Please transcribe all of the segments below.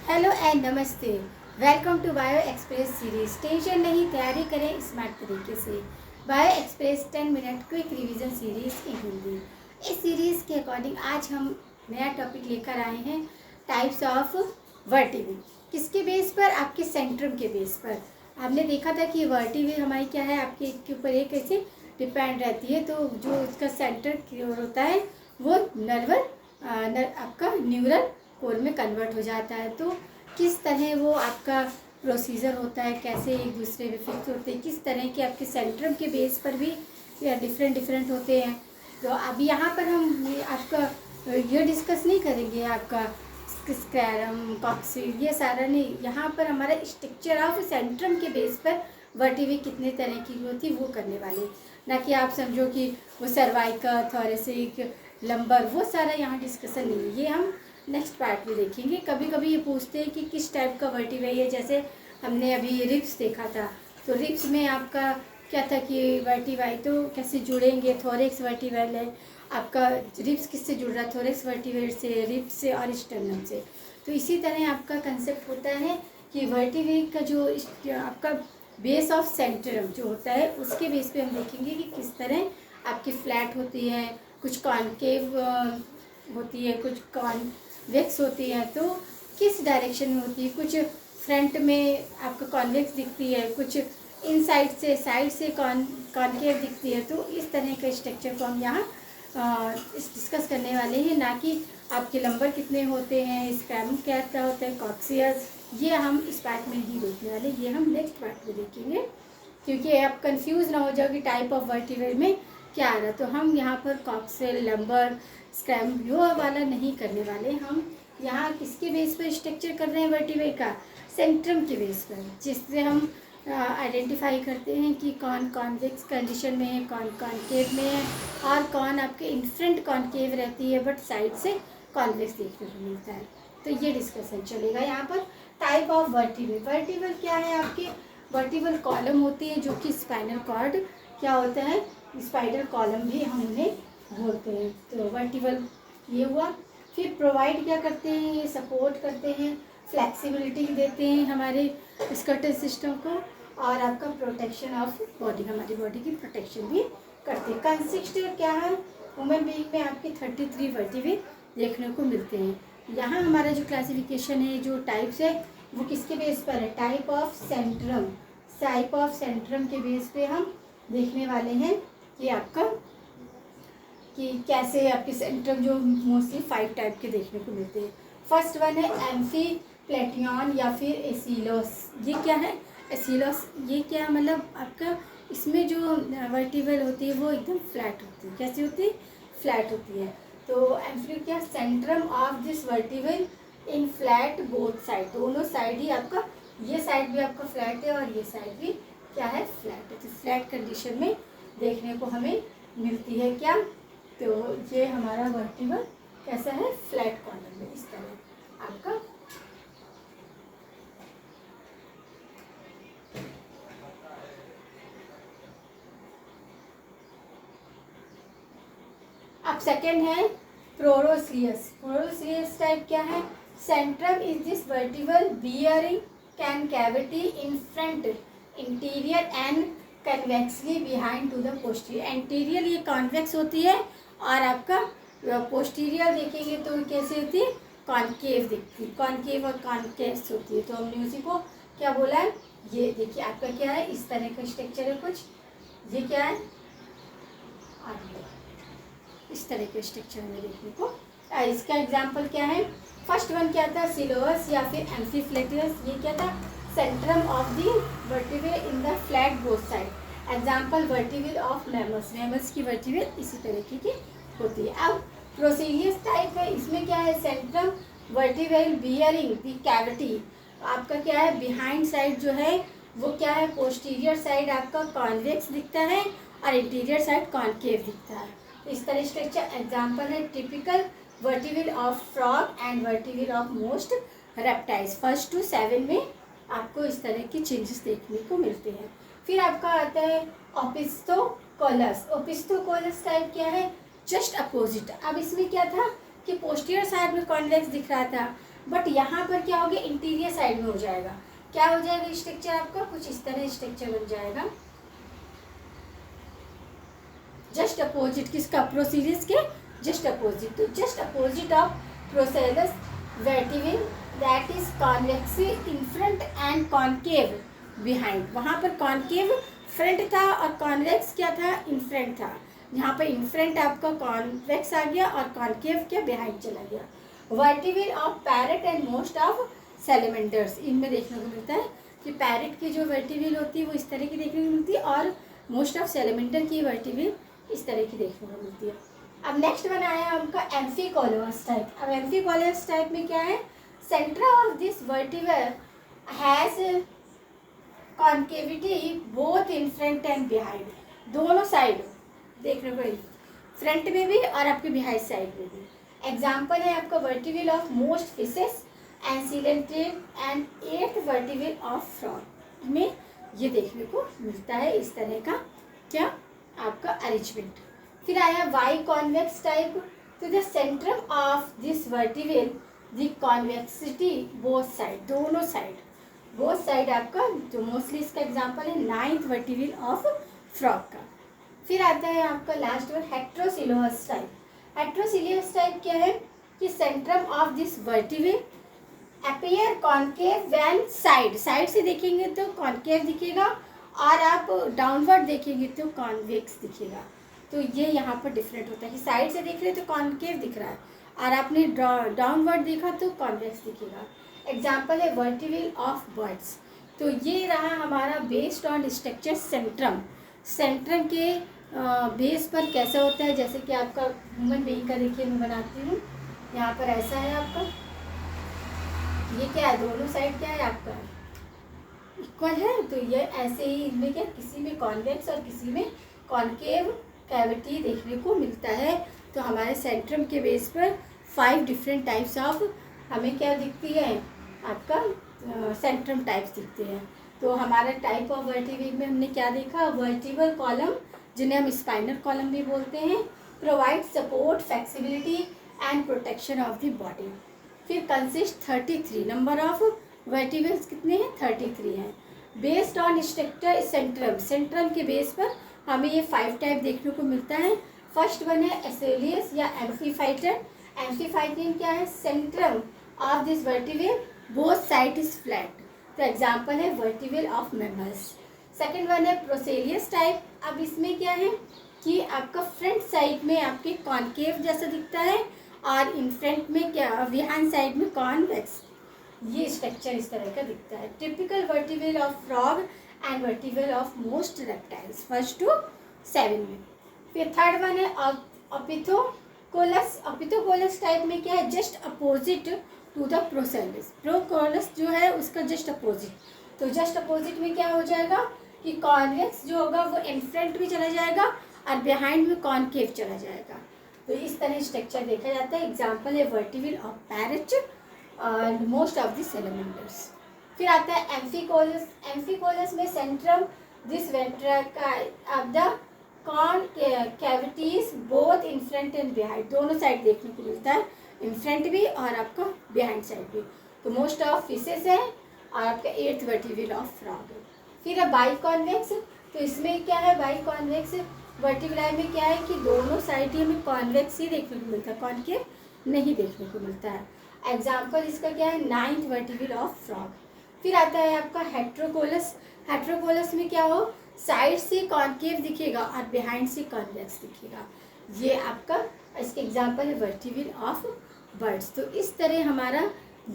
Hello and नमस्ते। Welcome to bio express series. Tension नहीं, तैयारी करें स्मार्ट तरीके से। Bio express 10 minute quick revision series in Hindi. इस सीरीज के अकॉर्डिंग आज हम नया टॉपिक लेकर आए हैं, टाइप्स ऑफ वर्टिब्रे। किसके बेस पर? आपके सेंट्रम के बेस पर। आपने देखा था कि वर्टिब्रे हमारी क्या है, आपके एक के ऊपर एक कैसे डिपेंड रहती है। तो जो उसका सेंटर होता है वो आपका न्यूरल कोर में कन्वर्ट हो जाता है। तो किस तरह वो आपका प्रोसीजर होता है, कैसे एक दूसरे में फिक्स होते हैं, किस तरह के आपके सेंट्रम के बेस पर भी डिफरेंट होते हैं। तो अभी यहाँ पर हम आपका ये डिस्कस नहीं करेंगे, आपका स्क्लेरम कॉक्सिड ये सारा नहीं। यहाँ पर हमारा स्ट्रक्चर ऑफ सेंट्रम के बेस पर वर्टिब्रे कितने तरह की होती वो करने वाले, ना कि आप समझो कि वो सर्वाइकल, थोरेसिक, लंबर, वो सारा यहाँ डिस्कशन नहीं है। ये हम नेक्स्ट पार्ट में देखेंगे। कभी कभी ये पूछते हैं कि किस टाइप का वर्टिब्रे है। जैसे हमने अभी रिब्स देखा था, तो रिब्स में आपका क्या था कि वर्टिब्रे तो कैसे जुड़ेंगे, थोरेक्स वर्टिब्रे है आपका। रिब्स किससे जुड़ रहा है? थोरेक्स वर्टिब्रे से, रिब्स से और स्टर्नम से। तो इसी तरह आपका कंसेप्ट होता है कि वर्टिब्रे का जो आपका बेस ऑफ सेंट्रम जो होता है उसके बेस पे हम देखेंगे कि किस तरह आपकी फ्लैट होती है, कुछ कॉनकेव होती है, कुछ कॉन्वेक्स होती है। तो किस डायरेक्शन में होती है? कुछ फ्रंट में आपका कॉन्वेक्स दिखती है, कुछ इन साइड से कॉनकेव दिखती है। तो इस तरह के स्ट्रक्चर को हम यहाँ डिस्कस करने वाले हैं, ना कि आपके लंबर कितने होते हैं, स्क्रैम क्या होता है, कॉक्सियस। ये हम इस पार्ट में नहीं देखने वाले, ये हम नेक्स्ट पार्ट में देखेंगे, क्योंकि आप कंफ्यूज ना हो जाओ कि टाइप ऑफ वर्टिब्रे में क्या आ रहा है। तो हम यहाँ पर कॉक्सियल, लंबर, स्क्रैम वो वाला नहीं करने वाले। हम यहाँ किसके बेस पर स्ट्रक्चर कर रहे हैं वर्टिब्रे का? सेंट्रम के बेस पर, जिससे हम आइडेंटिफाई करते हैं कि कौन कॉन्वेक्स कंडीशन में है, कौन कॉनकेव में है, और कौन आपके इनफ्रंट कॉनकेव रहती है बट साइड से कॉन्वेक्स देखने को मिलता है। तो ये डिस्कशन चलेगा यहाँ पर। Type of vertebrae. वर्टिब्रे क्या है? आपके वर्टिब्रल कॉलम होती है, जो कि स्पाइनल कॉर्ड क्या होता है, स्पाइनल कॉलम भी हम उन्हें बोलते हैं। तो वर्टिब्रल ये हुआ। फिर प्रोवाइड क्या करते हैं? ये सपोर्ट करते हैं, फ्लेक्सिबिलिटी देते हैं हमारे स्कर्टल सिस्टम को, और आपका प्रोटेक्शन ऑफ बॉडी, हमारी बॉडी की प्रोटेक्शन भी करते हैं। कंसिस्ट क्या है? ह्यूमन बीइंग में आपके 33 वर्टिब्रे देखने को मिलते हैं। यहाँ हमारा जो क्लासिफिकेशन है, जो टाइप्स है, वो किसके बेस पर है? Type of Centrum. Type of Centrum के बेस पे हम देखने वाले हैं कि आपका कि कैसे आपके सेंट्रम जो मोस्टली 5 टाइप के देखने को मिलते हैं। फर्स्ट वन है एम्फीप्लेटियन या फिर एसिलोस। ये क्या है? एसिलोस ये क्या मतलब आपका, इसमें जो वर्टिब्रे होती है वो एकदम फ्लैट होती है। कैसी होती है? फ्लैट होती है। तो एम्फी क्या? Centrum of this vertebrae in flat both side, दोनों साइड ही आपका, ये साइड भी आपका फ्लैट है और ये साइड भी क्या है? फ्लैट है। तो फ्लैट कंडीशन में देखने को हमें मिलती है क्या? तो ये हमारा वर्टिब्रे कैसा है? फ्लैट कॉर्नर में इस तरह आपका। अब सेकेंड है प्रोरोसियस। प्रोरोसियस टाइप क्या है? Centrum is this vertebrae bearing cavity in front, interior and convexly behind to the posterior. Anterior ये कॉन्वेक्स होती है, और आपका पोस्टीरियर देखेंगे तो कैसे होती है? कॉनकेव दिखती है, कॉनकेव और कॉनकेव्स होती है। तो हमने उसी को क्या बोला है? ये देखिए आपका क्या है, इस तरह का स्ट्रक्चर है कुछ। ये क्या है? इस तरह के स्ट्रक्चर में देखने को। इसका एग्जाम्पल क्या है? फर्स्ट वन क्या था? सिलोस या फिर एम्फीप्लेटियस। ये क्या था? Centrum of the vertebrae in the flat both side. Example vertebrae of mammals. Mammals की वर्टिब्रे इसी तरीके की होती है। अब प्रोसीलियस टाइप है, इसमें क्या है? Centrum vertebrae bearing the cavity. आपका क्या है? बिहाइंड साइड जो है वो क्या है? पोस्टीरियर साइड आपका कॉन्वेक्स दिखता है और इंटीरियर साइड कॉनकेव दिखता है। इस तरह स्ट्रक्चर एग्जाम्पल है typical vertebrae of frog and vertebrae of most reptiles. 1 to 7 में आपको इस तरह की चेंजेस देखने को मिलते हैं। फिर आपका आता है ओपिस्थोकोलस। ओपिस्थोकोलस टाइप क्या है? Just opposite. अब इसमें क्या था कि पोस्टीरियर साइड में कॉन्वेक्स दिख रहा था, बट यहाँ पर क्या हो गया, इंटीरियर साइड में हो जाएगा। क्या हो जाएगा स्ट्रक्चर आपका, कुछ इस तरह स्ट्रक्चर बन जाएगा, जस्ट अपोजिट किसका, प्रोसीरियस के जस्ट अपोजिट। तो just opposite of procoelous vertebrae that is convex in front and concave behind. वहाँ पर कॉन्केव फ्रंट था और कॉन्वेक्स क्या था, इन फ्रंट था। यहाँ पर इन फ्रंट आपका कॉन्वेक्स आ गया और कॉन्केव क्या बिहाइंड चला गया। Vertebrae of parrot and most of salamanders, इनमें देखने को मिलता है कि पैरेट की जो वर्टिविल होती है वो इस तरह की देखने को मिलती है और मोस्ट ऑफ सैलमेंडर की वर्टिविल इस तरह की देखने को मिलती है। अब नेक्स्ट बना है आपका एम्फीकोलस टाइप। अब एम्फीकोलस टाइप में क्या है, centre of this vertebral has concavity both in front and behind, दोनों साइड देखने को, फ्रंट में भी और आपके बिहाइंड साइड में भी। एग्जाम्पल है आपका vertebral of most fishes and सीलेंटेड and 8th vertebral of frog में ये देखने को मिलता है इस तरह का क्या आपका अरेंजमेंट। फिर आया वाई कॉन्वेक्स टाइप। तो the Centrum of this vertebral the convexity both side, दोनों साइड, बोथ साइड आपका, जो मोस्टली इसका एग्जांपल है 9th वर्टिब्रल ऑफ फ्रॉग का। फिर आता है आपका लास्ट वन हेट्रोसिलोहस टाइप। हेट्रोसिलियस टाइप क्या है कि Centrum of this vertebral appear concave when side, side से देखेंगे तो कॉन्केव दिखेगा और आप डाउनवर्ड देखेंगे तो कॉन्वेक्स दिखेगा। तो ये यहाँ पर डिफरेंट होता है कि साइड से देख रहे तो कॉन्केव दिख रहा है और आपने डाउनवर्ड देखा तो कॉन्वेक्स दिखेगा। एग्जाम्पल है वर्टिब्रल ऑफ बर्ड्स। तो ये रहा हमारा based on structure Centrum. Centrum के बेस पर कैसे होता है, जैसे कि आपका ह्यूमन बीइंग का देखिए मैं बनाती हूँ, यहाँ पर ऐसा है आपका, ये क्या है, दोनों साइड क्या है आपका इक्वल है। तो ये ऐसे ही इनमें क्या, किसी में कॉन्वेक्स और किसी में कॉन्केव कैविटी देखने को मिलता है। तो हमारे सेंट्रम के बेस पर 5 डिफरेंट टाइप्स ऑफ हमें क्या दिखती है, आपका सेंट्रम टाइप्स दिखते हैं। तो हमारा टाइप ऑफ वर्टिब्रल में हमने क्या देखा, वर्टिब्रल कॉलम जिन्हें हम स्पाइनल कॉलम भी बोलते हैं, provide support flexibility and protection of the body. फिर कंसिस्ट 33 नंबर ऑफ वर्टिब्रल्स कितने हैं, 33 हैं। Based on structure Centrum, Centrum के बेस पर हमें ये 5 टाइप देखने को मिलता है। फर्स्ट वन है एसेलियस या एम्फीफाइटर। एम्फीफाइटर क्या है, Centrum of this vertebral both side is flat. तो एग्जाम्पल है vertebral of mammals. Second one है प्रोसेलियस टाइप। अब इसमें क्या है कि आपका फ्रंट साइड में आपके कॉन्केव जैसा दिखता है और इन फ्रंट में क्या, बिहाइंड साइड में कॉन्वेक्स, ये स्ट्रक्चर इस तरह का दिखता है। Typical vertebral of frog and vertebral of most reptiles 1 to 7 में। फिर थर्ड वन है ऑपिथोकोलस। ऑपिथोकोलस टाइप में क्या है, जस्ट अपोजिट टू द प्रोसेलिस। प्रोकोलस जो है उसका जस्ट अपोजिट। तो जस्ट अपोजिट में क्या हो जाएगा कि कॉन्वेक्स जो होगा वो इन फ्रंट में चला जाएगा और बिहाइंड में कॉन्केव चला जाएगा। तो इस तरह स्ट्रक्चर देखा जाता है। एग्जाम्पल है वर्टिब्रल ऑफ पैरेट और मोस्ट ऑफ द सैलमेंडर्स। फिर आता है एम्फीकोलस। एम्फीकोलस में Centrum this ventricle of the cavities both in front and behind, दोनों साइड देखने को मिलता है, इन फ्रंट भी और आपका बिहाइंड साइड भी। तो मोस्ट ऑफ फिशेस है और आपका 8th वर्टिब्रल ऑफ फ्रॉग। फिर है बाई कॉन्वेक्स। तो इसमें क्या है, बाई कॉन्वेक्स वर्टिब्राई में क्या है कि दोनों साइड ही हमें कॉन्वेक्स ही देखने को मिलता है, कॉन्केव नहीं देखने को मिलता है। एग्जाम्पल इसका क्या है, 9th वर्टिब्रल ऑफ फ्रॉग। फिर आता है आपका हेट्रोकोलस। हेट्रोकोलस में क्या हो, साइड से कॉन्केव दिखेगा और बिहाइंड से कॉन्वेक्स दिखेगा। ये आपका इसके एग्जाम्पल है वर्टिब्रल ऑफ बर्ड्स। तो इस तरह हमारा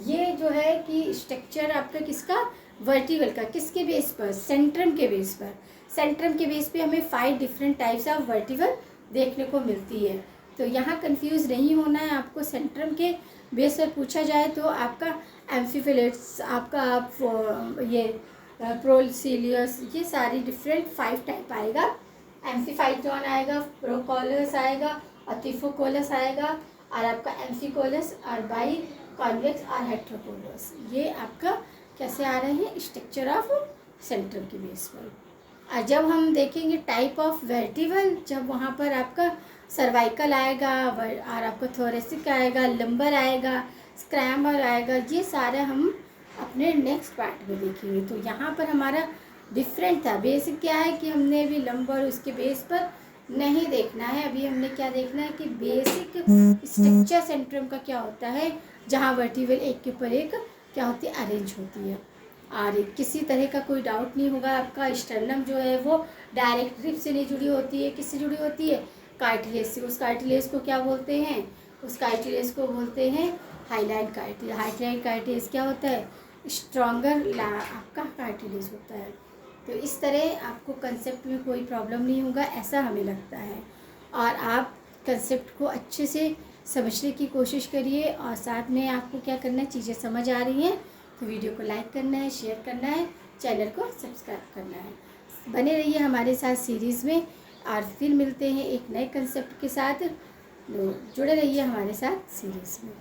ये जो है कि स्ट्रक्चर आपका किसका, वर्टिब्रल का, किसके बेस पर, सेंट्रम के बेस पर। सेंट्रम के बेस पे हमें 5 डिफरेंट टाइप्स ऑफ वर्टिब्रल देखने को मिलती है। तो यहाँ कंफ्यूज नहीं होना है आपको। सेंट्रम के बेस पर पूछा जाए तो आपका एम्फीफिलेट्स, आपका आप ये प्रोसेलियस, ये सारी डिफरेंट 5 टाइप आएगा। एम्फीफाइटॉन आएगा, प्रोकोलस आएगा, ऑटिफोकोलस आएगा और आपका एम्फीकोलस और बाई कॉन्वेक्स और हेट्रोकोलस। ये आपका कैसे आ रहे हैं, स्ट्रक्चर ऑफ सेंट्रम के बेस पर। और जब हम देखेंगे टाइप ऑफ वर्टिब्रल, जब वहाँ पर आपका सर्वाइकल आएगा और आपका थोरेसिक आएगा, लंबर आएगा, स्क्रैम्बल आएगा, ये सारा हम अपने नेक्स्ट पार्ट में देखेंगे। तो यहाँ पर हमारा डिफरेंट था। बेसिक क्या है कि हमने अभी लंब और उसके बेस पर नहीं देखना है, अभी हमने क्या देखना है कि बेसिक स्ट्रक्चर सेंट्रम का क्या होता है, जहाँ वर्टिब्रल एक के ऊपर एक क्या होती है, अरेंज होती है। और किसी तरह का कोई डाउट नहीं होगा आपका। स्टर्नम जो है वो डायरेक्ट रिब से नहीं जुड़ी होती है, किससे जुड़ी होती है, कार्टिलेज से। उस कार्टिलेज को क्या बोलते हैं, उस कार्टिलेज को बोलते हैं हाईलाइट कार्टिलेज। हाईलाइट कार्टिलेज क्या होता है, स्ट्रॉन्गर आपका कार्टिलेज होता है। तो इस तरह आपको कंसेप्ट में कोई प्रॉब्लम नहीं होगा, ऐसा हमें लगता है। और आप कंसेप्ट को अच्छे से समझने की कोशिश करिए, और साथ में आपको क्या करना है, चीज़ें समझ आ रही हैं तो वीडियो को लाइक करना है, शेयर करना है, चैनल को सब्सक्राइब करना है। बने रहिए हमारे साथ सीरीज़ में, और फिर मिलते हैं एक नए कंसेप्ट के साथ। जुड़े रहिए हमारे साथ सीरीज़ में।